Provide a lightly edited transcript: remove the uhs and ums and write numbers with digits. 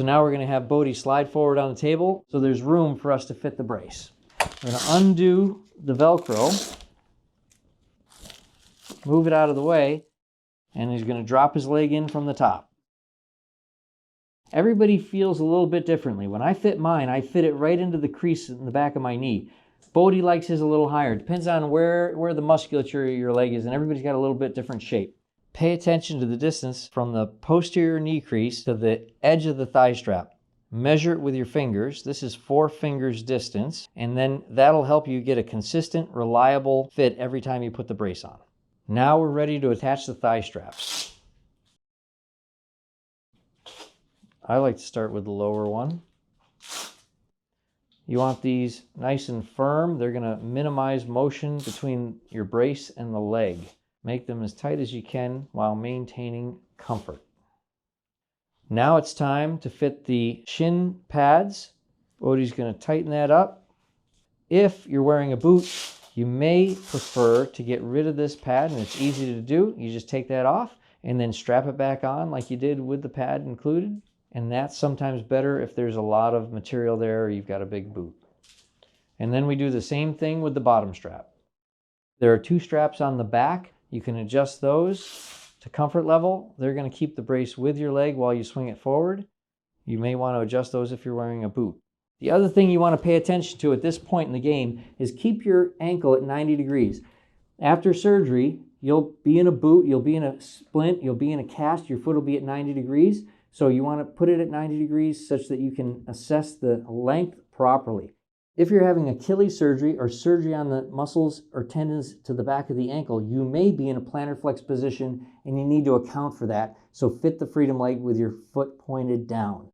So now we're going to have Bodhi slide forward on the table so there's room for us to fit the brace. We're going to undo the Velcro, move it out of the way, and he's going to drop his leg in from the top. Everybody feels a little bit differently. When I fit mine, I fit it right into the crease in the back of my knee. Bodhi likes his a little higher. It depends on where the musculature of your leg is, and everybody's got a little bit different shape. Pay attention to the distance from the posterior knee crease to the edge of the thigh strap. Measure it with your fingers. This is 4 fingers distance, and then that'll help you get a consistent, reliable fit every time you put the brace on. Now we're ready to attach the thigh straps. I like to start with the lower one. You want these nice and firm. They're going to minimize motion between your brace and the leg. Make them as tight as you can while maintaining comfort. Now it's time to fit the shin pads. Bodhi's going to tighten that up. If you're wearing a boot, you may prefer to get rid of this pad, and it's easy to do. You just take that off and then strap it back on like you did with the pad included. And that's sometimes better if there's a lot of material there or you've got a big boot. And then we do the same thing with the bottom strap. There are 2 straps on the back. You can adjust those to comfort level. They're going to keep the brace with your leg while you swing it forward. You may want to adjust those if you're wearing a boot. The other thing you want to pay attention to at this point in the game is keep your ankle at 90 degrees. After surgery, you'll be in a boot, you'll be in a splint, you'll be in a cast, your foot will be at 90 degrees. So you want to put it at 90 degrees such that you can assess the length properly. If you're having Achilles surgery or surgery on the muscles or tendons to the back of the ankle, you may be in a plantar flex position and you need to account for that. So fit the freedom leg with your foot pointed down.